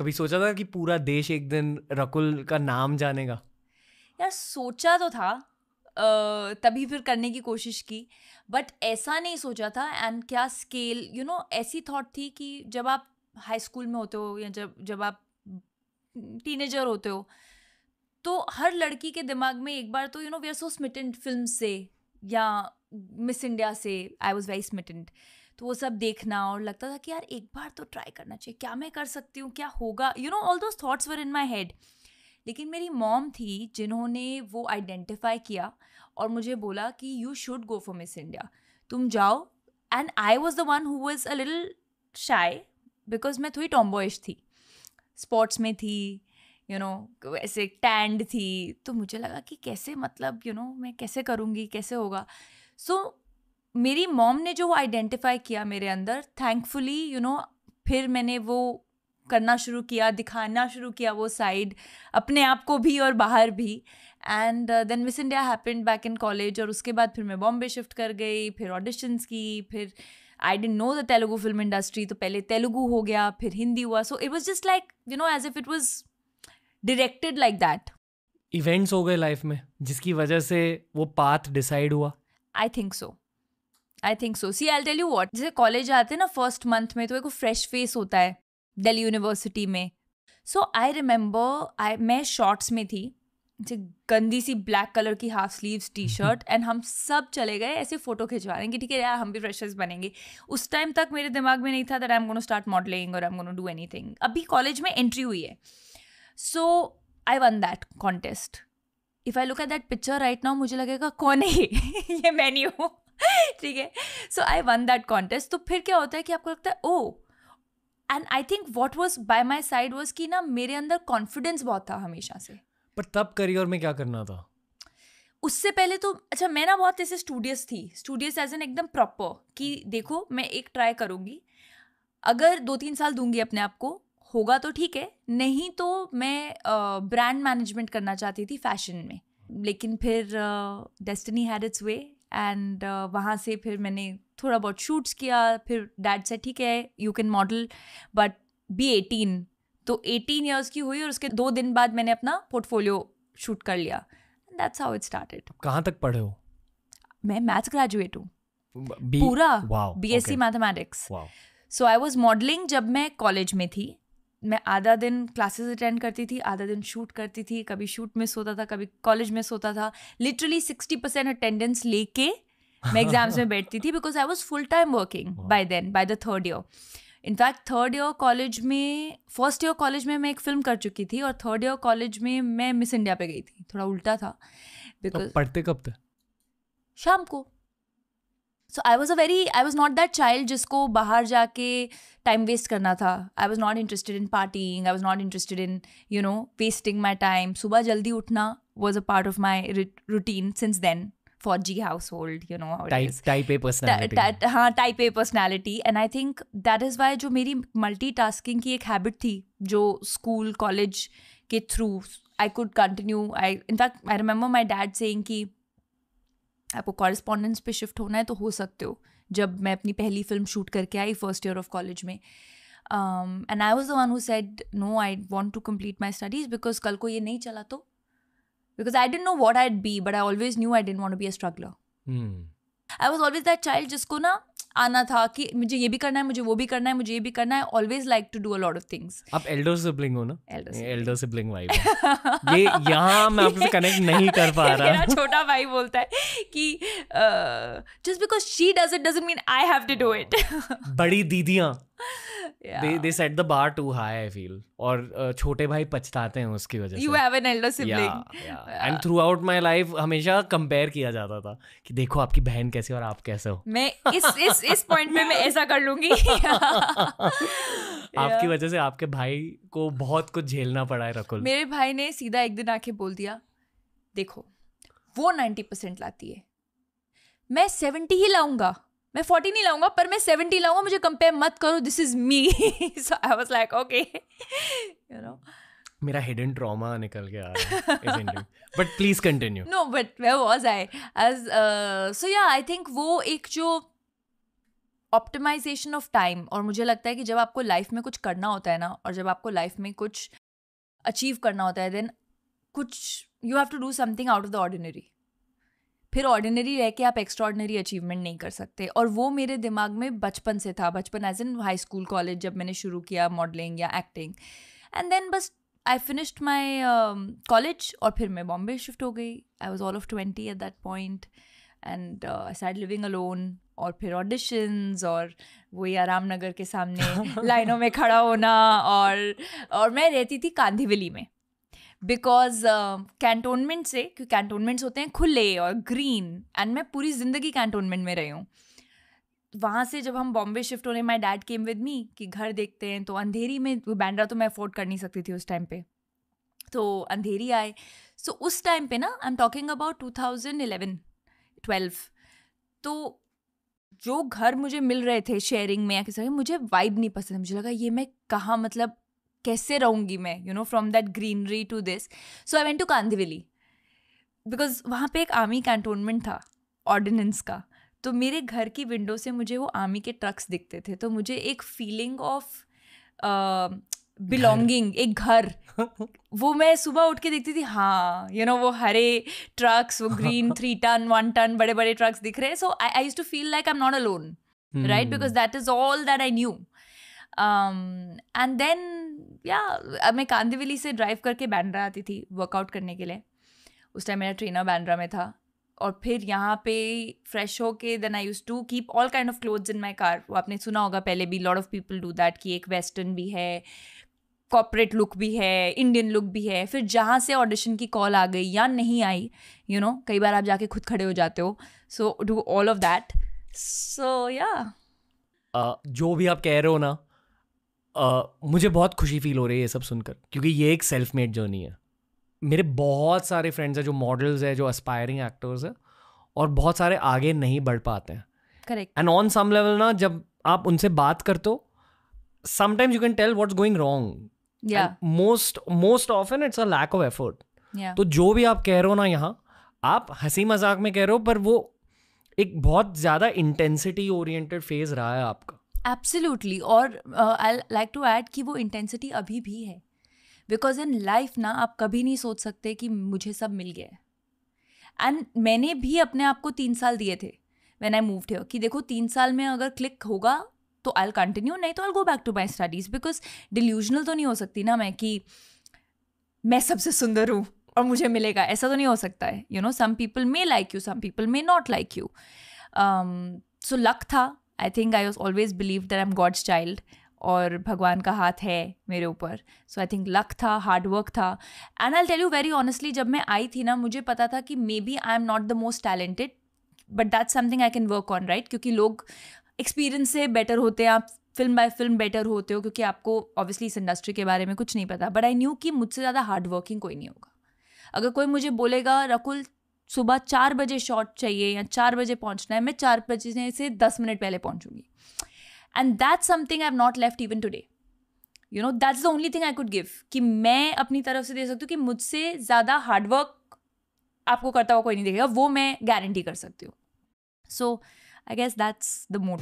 कभी सोचा था कि पूरा देश एक दिन रकुल का नाम जानेगा? यार सोचा तो था, तभी फिर करने की कोशिश की, बट ऐसा नहीं सोचा था. एंड क्या स्केल, ऐसी थॉट थी कि जब आप हाई स्कूल में होते हो या जब आप टीनेजर होते हो, तो हर लड़की के दिमाग में एक बार तो we are so smitten film से या मिस इंडिया से. I was very smitten. तो वो सब देखना और लगता था कि यार एक बार तो ट्राई करना चाहिए, क्या मैं कर सकती हूँ, क्या होगा, all those thoughts were in my head. लेकिन मेरी मॉम थी जिन्होंने वो आइडेंटिफाई किया और मुझे बोला कि you should go for miss India, तुम जाओ. And I was the one who was a little शाई बिकॉज मैं थोड़ी टॉम्बॉइश थी, स्पोर्ट्स में थी, ऐसे टैंड थी. तो मुझे लगा कि कैसे, मतलब मैं कैसे करूँगी, कैसे होगा. सो मेरी मॉम ने जो आइडेंटिफाई किया मेरे अंदर, थैंकफुली फिर मैंने वो करना शुरू किया, दिखाना शुरू किया वो साइड, अपने आप को भी और बाहर भी. And then Miss India happened back in college, और उसके बाद फिर मैं बॉम्बे शिफ्ट कर गई, फिर ऑडिशंस की, फिर I didn't know the Telugu film industry, तो पहले तेलुगु हो गया, फिर हिंदी हुआ. So it was just like as if it was directed like that. Events हो गए लाइफ में जिसकी वजह से वो पाथ डिसाइड हुआ? I think so. See I tell you what, जैसे कॉलेज आते हैं ना फर्स्ट मंथ में, तो एक फ्रेश फेस होता है दिल्ली यूनिवर्सिटी में. सो आई रिमेंबर मैं शॉर्ट्स में थी, गंदी सी ब्लैक कलर की half sleeves T shirt, and हम सब चले गए ऐसे फोटो खिंचवा रहे हैं कि ठीक है यार हम भी फ्रेशर्स बनेंगे. उस टाइम तक मेरे दिमाग में नहीं था that I am gonna start modelling और I am gonna do anything. अभी कॉलेज में एंट्री हुई है. So I won that contest. If I look at that picture right now, मुझे लगेगा कौन है ये मैं नहीं हूँ. ठीक है. So I won that contest. तो फिर क्या होता है कि आपको लगता है oh, and I think what was by my side was कि ना मेरे अंदर कॉन्फिडेंस बहुत था हमेशा से. पर तब करियर में क्या करना था? उससे पहले तो अच्छा, मैं ना बहुत ऐसे स्टूडियस थी, स्टूडियस एज एन एकदम प्रॉपर, कि देखो मैं एक ट्राई करूँगी, अगर 2-3 साल दूंगी अपने आप को, होगा तो ठीक है, नहीं तो मैं ब्रांड मैनेजमेंट करना चाहती थी फैशन में. लेकिन फिर destiny had it's way, and वहाँ से फिर मैंने थोड़ा बहुत शूट्स किया. फिर डैड से ठीक है you can model but be 18. तो 18 ईयर्स की हुई और उसके 2 दिन बाद मैंने अपना पोर्टफोलियो शूट कर लिया. That's how it started. कहाँ तक पढ़े हो? मैं मैथ्स ग्रेजुएट हूँ पूरा, BSc mathematics. So I was modelling जब मैं कॉलेज में थी. मैं आधा दिन क्लासेस अटेंड करती थी, आधा दिन शूट करती थी, कभी शूट मिस होता था, कभी कॉलेज मिस होता था. लिटरली 60% अटेंडेंस लेके मैं एग्जाम्स में बैठती थी, because I was full time working by then, by the third year. In fact third year college में, फर्स्ट ईयर कॉलेज में मैं एक फिल्म कर चुकी थी, और थर्ड ईयर कॉलेज में मैं मिस इंडिया पे गई थी. थोड़ा उल्टा था. बिकॉज पढ़ते कब थे? शाम को. So I was not that child जिसको बाहर जाके टाइम वेस्ट करना था. I was not interested in parting, I was not interested in wasting my time. सुबह जल्दी उठना was a part of my routine since then. Fauji household, type A personality. हाँ, type A personality. And I think that is why जो मेरी multitasking की एक habit थी, जो school, college के through I could continue. In fact, I remember my dad saying कि आपको correspondence पे shift होना है तो हो सकते हो. जब मैं अपनी पहली फिल्म शूट करके आई first year of college में, and I was the one who said no, I want to complete my studies because कल को ये नहीं चला तो. Because I didn't know what I'd be, but I always knew I didn't want to be a struggler. I was always that child जिसको ना आना था कि मुझे ये भी करना है, मुझे वो भी करना है, मुझे ये भी करना है. Always like to do a lot of things. आप elder sibling हो ना? Elder sibling vibe है. ये यहाँ मैं आपसे कनेक्ट नहीं कर पा रहा. मेरा छोटा भाई बोलता है कि just because she does it doesn't mean I have to do it. बड़ी दीदियाँ they set the bar too high, I feel. और छोटे भाई पछताते हैं उसकी वजह से. You have an elder sibling. And throughout my life हमेशा कंपेयर किया जाता था कि देखो आपकी बहन कैसी और आप कैसे हो. मैं इस पॉइंट पे मैं ऐसा कर लूंगी. आपकी वजह से आपके भाई को बहुत कुछ झेलना पड़ा है रकुल. मेरे भाई ने सीधा एक दिन आके बोल दिया, देखो वो 90% लाती है, मैं 70 ही लाऊंगा, मैं 40 नहीं लाऊंगा, पर मैं 70 लाऊंगा, मुझे कंपेयर मत करो, this is me. So I was like okay, मेरा हिडन ट्रॉमा निकल के आ रहा है. But please continue. No but where was I so yeah I think वो एक जो ऑप्टिमाइजेशन ऑफ टाइम. और मुझे लगता है कि जब आपको लाइफ में कुछ करना होता है ना, और जब आपको लाइफ में कुछ अचीव करना होता है, देन कुछ you have to do something out of the ordinary. फिर ऑर्डिनरी रह के आप एक्स्ट्रा ऑर्डिनरी अचीवमेंट नहीं कर सकते. और वो मेरे दिमाग में बचपन से था, बचपन as in high school college जब मैंने शुरू किया मॉडलिंग या एक्टिंग. एंड देन बस आई फिनिश्ड माई कॉलेज और फिर मैं बॉम्बे शिफ्ट हो गई. I was all of 20 at that point and I start living alone. और फिर ऑडिशंस और वही आराम नगर के सामने लाइनों में खड़ा होना. और मैं रहती थी कांदीवली में, बिकॉज कैंटोनमेंट से, क्योंकि कैंटोनमेंट्स होते हैं खुले और ग्रीन, एंड मैं पूरी ज़िंदगी कैंटोनमेंट में रही हूँ. वहाँ से जब हम बॉम्बे शिफ्ट होने, my dad came with me कि घर देखते हैं, तो अंधेरी में, बैंड्रा तो मैं अफोर्ड कर नहीं सकती थी उस टाइम पे, तो अंधेरी आए. सो उस टाइम पे ना, आई एम टॉकिंग अबाउट 2011-12, तो जो घर मुझे मिल रहे थे शेयरिंग में या किसी, मुझे वाइब नहीं पसंद. मुझे लगा ये मैं कहाँ, मतलब कैसे रहूँगी मैं, you know, from that greenery to this. So I went to Kandivali because वहाँ पे एक आर्मी कैंटोनमेंट था ऑर्डिनेंस का. तो मेरे घर की विंडो से मुझे वो आर्मी के ट्रक्स दिखते थे, तो मुझे एक फीलिंग ऑफ बिलोंगिंग, एक घर, वो मैं सुबह उठ के देखती थी. हाँ, यू नो, वो हरे ट्रक्स, वो ग्रीन 3 टन 1 टन बड़े बड़े ट्रक्स दिख रहे हैं. So I used to feel like I am not alone, right, because that is all that I knew. And then मैं कांदिवली से ड्राइव करके बैंड्रा आती थी वर्कआउट करने के लिए. उस टाइम मेरा ट्रेनर बैंड्रा में था. और फिर यहाँ पे फ्रेश होके then I used to keep all kind of clothes in my car. वो आपने सुना होगा पहले भी, lot of people do that, कि एक वेस्टर्न भी है, कॉर्पोरेट लुक भी है, इंडियन लुक भी है. फिर जहाँ से ऑडिशन की कॉल आ गई या नहीं आई, यू नो, कई बार आप जाके खुद खड़े हो जाते हो. So do all of that. So yeah जो भी आप कह रहे हो ना, मुझे बहुत खुशी फील हो रही है ये सब सुनकर, क्योंकि ये एक सेल्फ मेड जर्नी है. मेरे बहुत सारे फ्रेंड्स हैं जो मॉडल्स हैं, जो एस्पायरिंग एक्टर्स हैं, और बहुत सारे आगे नहीं बढ़ पाते हैं. Correct. And on some level ना, जब आप उनसे बात करते हो, sometimes you can tell what's going wrong. Most often it's a lack of effort. तो जो भी आप कह रहे हो ना यहाँ, आप हंसी मजाक में कह रहे हो, पर वो एक बहुत ज़्यादा इंटेंसिटी ओरिएंटेड फेज रहा है आपका. एब्सोल्युटली. और आई लाइक टू ऐड कि वो इंटेंसिटी अभी भी है, बिकॉज इन लाइफ ना आप कभी नहीं सोच सकते कि मुझे सब मिल गया है. एंड मैंने भी अपने आप को 3 साल दिए थे व्हेन आई मूव्ड हियर, कि देखो 3 साल में अगर क्लिक होगा तो आई विल कंटिन्यू, नहीं तो I will go back to my studies. Because delusional तो नहीं हो सकती ना मैं कि मैं सबसे सुंदर हूँ और मुझे मिलेगा, ऐसा तो नहीं हो सकता है. You know, some people may like you, some people may not like you. So luck था. I think I always believe that I am God's child, और भगवान का हाथ है मेरे ऊपर. सो आई थिंक लक था, हार्ड वर्क था. And I tell you very honestly, जब मैं आई थी ना, मुझे पता था कि maybe I am not the most talented, but that's something I can work on, right. क्योंकि लोग एक्सपीरियंस से बेटर होते हैं, आप फिल्म बाय फिल्म बेटर होते हो, क्योंकि आपको ऑब्वियसली इस इंडस्ट्री के बारे में कुछ नहीं पता. बट आई न्यू कि मुझसे ज़्यादा हार्ड वर्किंग कोई नहीं होगा. अगर कोई मुझे बोलेगा रकुल सुबह 4 बजे शॉट चाहिए या 4 बजे पहुँचना है, मैं 4 बजे से 10 मिनट पहले पहुँचूंगी. And that's something I've not left even today. You know, that's the only thing I could give. कि मैं अपनी तरफ से दे सकती हूँ कि मुझसे ज़्यादा हार्डवर्क आपको करता हुआ कोई नहीं देखेगा, वो मैं गारंटी कर सकती हूँ. So I guess that's the mood.